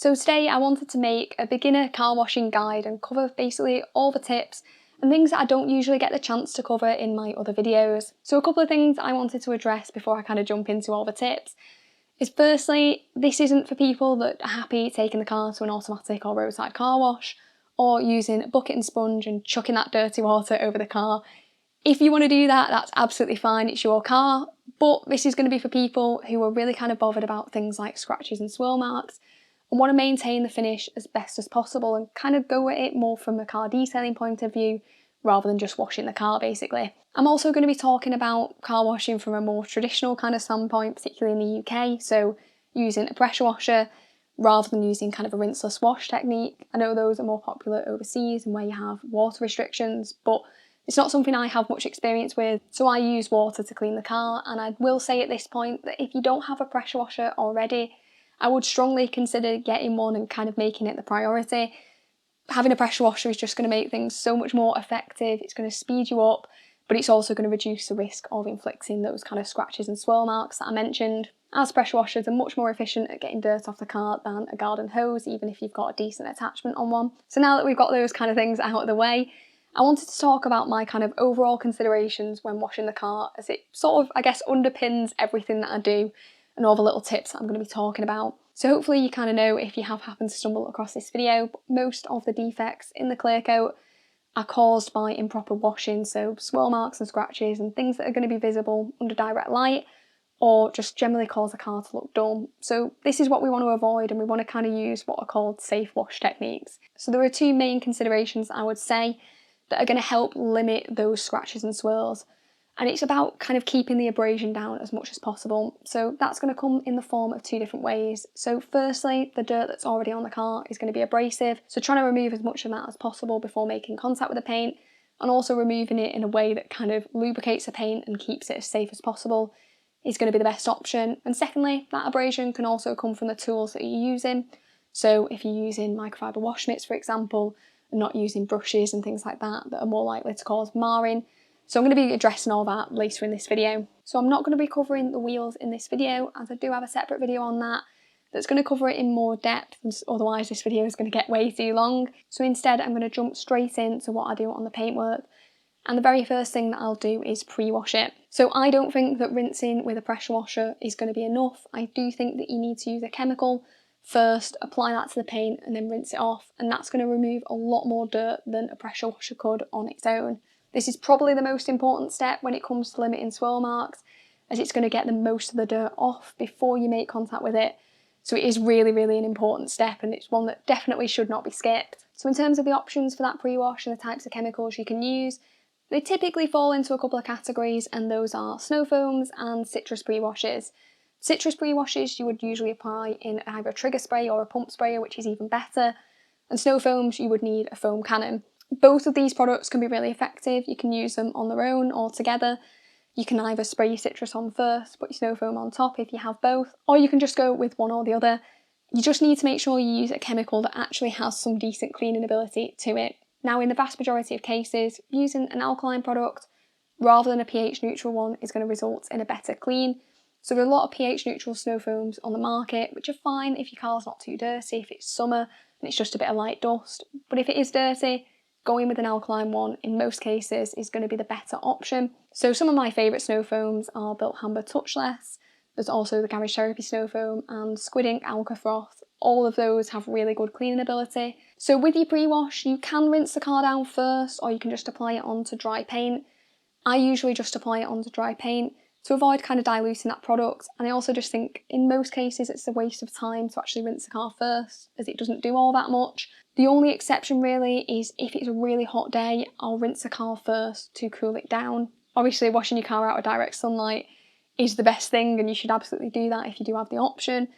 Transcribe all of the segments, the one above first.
So today I wanted to make a beginner car washing guide and cover basically all the tips and things that I don't usually get the chance to cover in my other videos. So a couple of things I wanted to address before I kind of jump into all the tips is firstly, this isn't for people that are happy taking the car to an automatic or roadside car wash or using a bucket and sponge and chucking that dirty water over the car. If you want to do that, that's absolutely fine, it's your car, but this is going to be for people who are really kind of bothered about things like scratches and swirl marks and want to maintain the finish as best as possible and kind of go at it more from a car detailing point of view rather than just washing the car basically. I'm also going to be talking about car washing from a more traditional kind of standpoint, particularly in the UK, so using a pressure washer rather than using kind of a rinseless wash technique. I know those are more popular overseas and where you have water restrictions, but it's not something I have much experience with, so I use water to clean the car, and I will say at this point that if you don't have a pressure washer already, I would strongly consider getting one and kind of making it the priority. Having a pressure washer is just going to make things so much more effective, it's going to speed you up, but it's also going to reduce the risk of inflicting those kind of scratches and swirl marks that I mentioned, as pressure washers are much more efficient at getting dirt off the car than a garden hose, even if you've got a decent attachment on one. So now that we've got those kind of things out of the way, I wanted to talk about my kind of overall considerations when washing the car, as it sort of, I guess, underpins everything that I do and all the little tips that I'm going to be talking about. So hopefully you kind of know if you have happened to stumble across this video, but most of the defects in the clear coat are caused by improper washing, so swirl marks and scratches and things that are going to be visible under direct light or just generally cause the car to look dull. So this is what we want to avoid, and we want to kind of use what are called safe wash techniques. So there are two main considerations I would say that are going to help limit those scratches and swirls, and it's about kind of keeping the abrasion down as much as possible. So that's going to come in the form of two different ways. So firstly, the dirt that's already on the car is going to be abrasive, so trying to remove as much of that as possible before making contact with the paint, and also removing it in a way that kind of lubricates the paint and keeps it as safe as possible is going to be the best option. And secondly, that abrasion can also come from the tools that you're using. So if you're using microfiber wash mitts, for example, and not using brushes and things like that are more likely to cause marring. So I'm going to be addressing all that later in this video. So I'm not going to be covering the wheels in this video, as I do have a separate video on that that's going to cover it in more depth, otherwise this video is going to get way too long. So instead I'm going to jump straight into what I do on the paintwork. And the very first thing that I'll do is pre-wash it. So I don't think that rinsing with a pressure washer is going to be enough. I do think that you need to use a chemical first, apply that to the paint and then rinse it off, and that's going to remove a lot more dirt than a pressure washer could on its own. This is probably the most important step when it comes to limiting swirl marks, as it's going to get the most of the dirt off before you make contact with it. So it is really, really an important step, and it's one that definitely should not be skipped. So in terms of the options for that pre-wash and the types of chemicals you can use, they typically fall into a couple of categories, and those are snow foams and citrus pre-washes. Citrus pre-washes you would usually apply in either a trigger spray or a pump sprayer, which is even better, and snow foams you would need a foam cannon. Both of these products can be really effective. You can use them on their own or together. You can either spray your citrus on first, put your snow foam on top if you have both, or you can just go with one or the other. You just need to make sure you use a chemical that actually has some decent cleaning ability to it. Now, in the vast majority of cases, using an alkaline product rather than a pH neutral one is going to result in a better clean. So there are a lot of pH neutral snow foams on the market, which are fine if your car's not too dirty, if it's summer and it's just a bit of light dust. But if it is dirty, going with an alkaline one in most cases is going to be the better option. So some of my favourite snow foams are Built Hamber Touchless, there's also the Garage Therapy Snow Foam and Squid Ink Alka Froth. All of those have really good cleaning ability. So with your pre-wash, you can rinse the car down first, or you can just apply it onto dry paint. I usually just apply it onto dry paint to avoid kind of diluting that product, and I also just think in most cases it's a waste of time to actually rinse the car first, as it doesn't do all that much. The only exception really is if it's a really hot day, I'll rinse the car first to cool it down. Obviously washing your car out of direct sunlight is the best thing, and you should absolutely do that if you do have the option.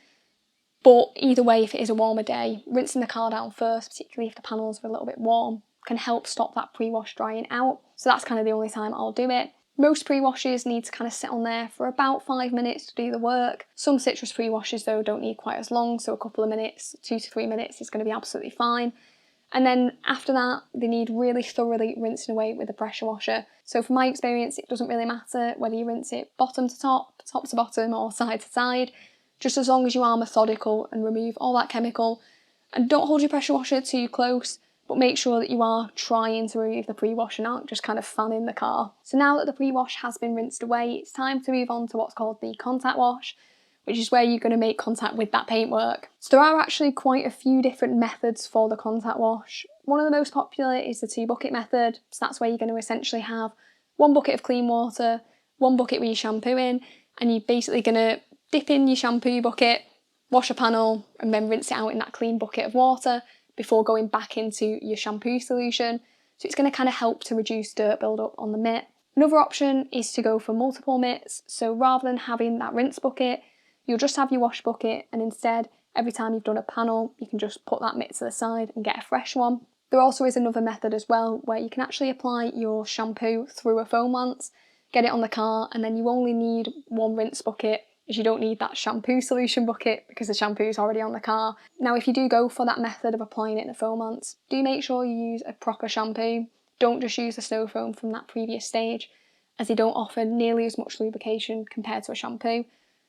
But either way, if it is a warmer day, rinsing the car down first, particularly if the panels are a little bit warm, can help stop that pre-wash drying out. So that's kind of the only time I'll do it. Most pre-washes need to kind of sit on there for about 5 minutes to do the work. Some citrus pre-washes though don't need quite as long, so a couple of minutes, 2 to 3 minutes is going to be absolutely fine. And then after that, they need really thoroughly rinsing away with a pressure washer. So from my experience, it doesn't really matter whether you rinse it bottom to top, top to bottom or side to side, just as long as you are methodical and remove all that chemical And don't hold your pressure washer too close, but make sure that you are trying to remove the pre-wash and not just kind of fanning the car. So now that the pre-wash has been rinsed away, it's time to move on to what's called the contact wash, which is where you're going to make contact with that paintwork. So there are actually quite a few different methods for the contact wash. One of the most popular is the 2-bucket method. So that's where you're going to essentially have 1 bucket of clean water, 1 bucket with your shampoo in, and you're basically going to dip in your shampoo bucket, wash a panel, and then rinse it out in that clean bucket of water before going back into your shampoo solution. So it's going to kind of help to reduce dirt buildup on the mitt. Another option is to go for multiple mitts. So rather than having that rinse bucket, you'll just have your wash bucket, and instead, every time you've done a panel, you can just put that mitt to the side and get a fresh one. There also is another method as well where you can actually apply your shampoo through a foam lance, get it on the car, and then you only need 1 rinse bucket, as you don't need that shampoo solution bucket because the shampoo is already on the car. Now, if you do go for that method of applying it in the foam lance, do make sure you use a proper shampoo. Don't just use the snow foam from that previous stage, as they don't offer nearly as much lubrication compared to a shampoo.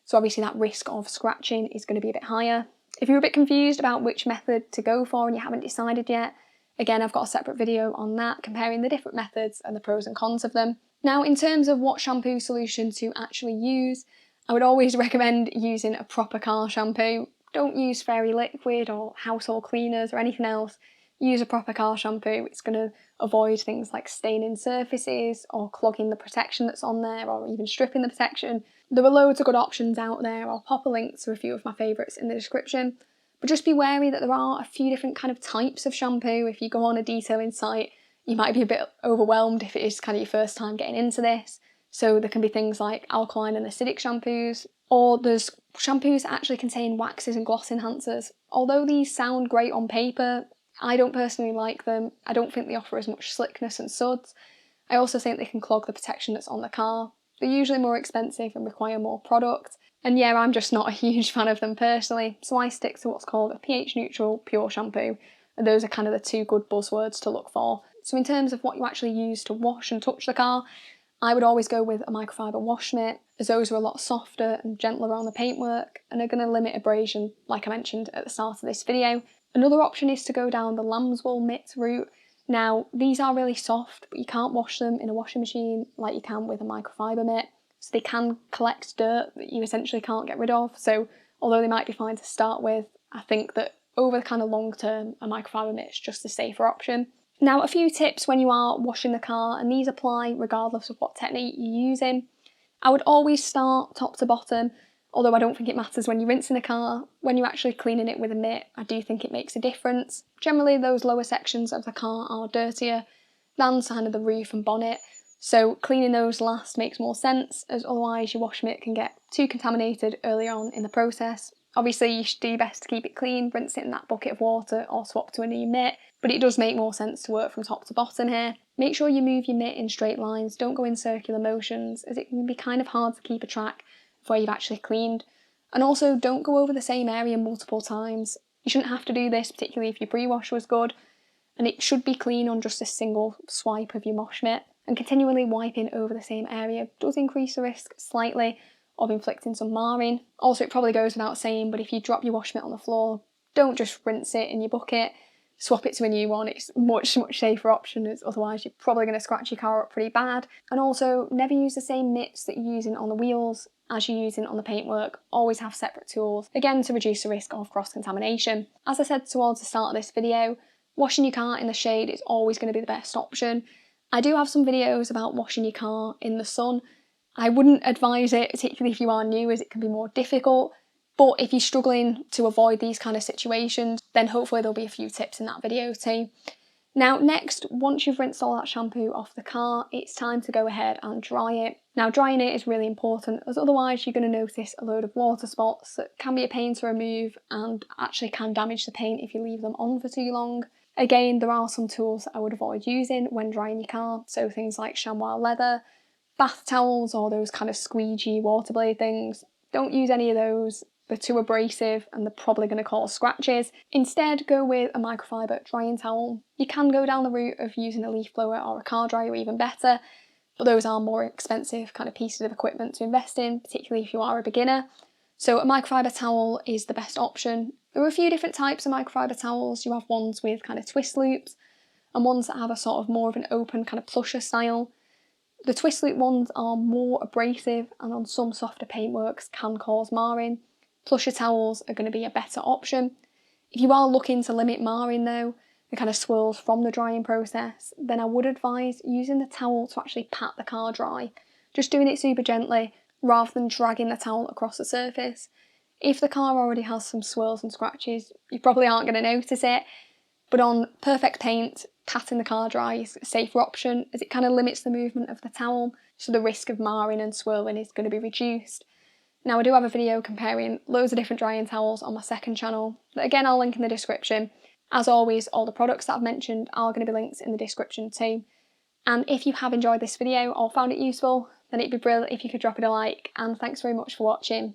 So obviously that risk of scratching is going to be a bit higher. If you're a bit confused about which method to go for and you haven't decided yet, again, I've got a separate video on that, comparing the different methods and the pros and cons of them. Now, in terms of what shampoo solution to actually use, I would always recommend using a proper car shampoo. Don't use fairy liquid or household cleaners or anything else. Use a proper car shampoo. It's going to avoid things like staining surfaces or clogging the protection that's on there, or even stripping the protection. There are loads of good options out there. I'll pop a link to a few of my favourites in the description. But just be wary that there are a few different kind of types of shampoo. If you go on a detailing site, you might be a bit overwhelmed if it is kind of your first time getting into this. So there can be things like alkaline and acidic shampoos, or there's shampoos that actually contain waxes and gloss enhancers. Although these sound great on paper, I don't personally like them. I don't think they offer as much slickness and suds. I also think they can clog the protection that's on the car. They're usually more expensive and require more product. And yeah, I'm just not a huge fan of them personally, so I stick to what's called a pH neutral pure shampoo. And those are kind of the 2 good buzzwords to look for. So in terms of what you actually use to wash and touch the car, I would always go with a microfiber wash mitt, as those are a lot softer and gentler on the paintwork and are going to limit abrasion, like I mentioned at the start of this video. Another option is to go down the lamb's wool mitt route. Now, these are really soft, but you can't wash them in a washing machine like you can with a microfiber mitt. So they can collect dirt that you essentially can't get rid of. So although they might be fine to start with, I think that over the kind of long term, a microfiber mitt is just the safer option. Now, a few tips when you are washing the car, and these apply regardless of what technique you're using. I would always start top to bottom, although I don't think it matters when you're rinsing the car. When you're actually cleaning it with a mitt, I do think it makes a difference. Generally, those lower sections of the car are dirtier than kind of the roof and bonnet, so cleaning those last makes more sense, as otherwise your wash mitt can get too contaminated early on in the process. Obviously, you should do your best to keep it clean, rinse it in that bucket of water or swap to a new mitt, but it does make more sense to work from top to bottom here. Make sure you move your mitt in straight lines, don't go in circular motions, as it can be kind of hard to keep a track of where you've actually cleaned. And also, don't go over the same area multiple times. You shouldn't have to do this, particularly if your pre-wash was good, and it should be clean on just a single swipe of your wash mitt. And continually wiping over the same area does increase the risk slightly of inflicting some marring. Also, it probably goes without saying, but if you drop your wash mitt on the floor, don't just rinse it in your bucket, swap it to a new one. It's much safer option, as otherwise you're probably going to scratch your car up pretty bad. And also, never use the same mitts that you're using on the wheels as you're using on the paintwork. Always have separate tools, again to reduce the risk of cross-contamination. As I said towards the start of this video, washing your car in the shade is always going to be the best option. I do have some videos about washing your car in the sun. I wouldn't advise it, particularly if you are new, as it can be more difficult. But if you're struggling to avoid these kind of situations, then hopefully there'll be a few tips in that video too. Now next, once you've rinsed all that shampoo off the car, it's time to go ahead and dry it. Now drying it is really important, as otherwise you're going to notice a load of water spots that can be a pain to remove and actually can damage the paint if you leave them on for too long. Again, there are some tools that I would avoid using when drying your car, so things like chamois leather, bath towels, or those kind of squeegee water blade things. Don't use any of those. They're too abrasive and they're probably going to cause scratches. Instead, go with a microfiber drying towel. You can go down the route of using a leaf blower or a car dryer, even better, but those are more expensive kind of pieces of equipment to invest in, particularly if you are a beginner. So a microfiber towel is the best option. There are a few different types of microfiber towels. You have ones with kind of twist loops and ones that have a sort of more of an open kind of plusher style. The twist loop ones are more abrasive and on some softer paintworks can cause marring. Plusher towels are going to be a better option. If you are looking to limit marring though, the kind of swirls from the drying process, then I would advise using the towel to actually pat the car dry. Just doing it super gently rather than dragging the towel across the surface. If the car already has some swirls and scratches, you probably aren't going to notice it, but on perfect paint, patting the car dry is a safer option as it kind of limits the movement of the towel, so the risk of marring and swirling is going to be reduced. Now I do have a video comparing loads of different drying towels on my second channel, that again I'll link in the description. As always, all the products that I've mentioned are going to be linked in the description too. And if you have enjoyed this video or found it useful, then it'd be brilliant if you could drop it a like, and thanks very much for watching.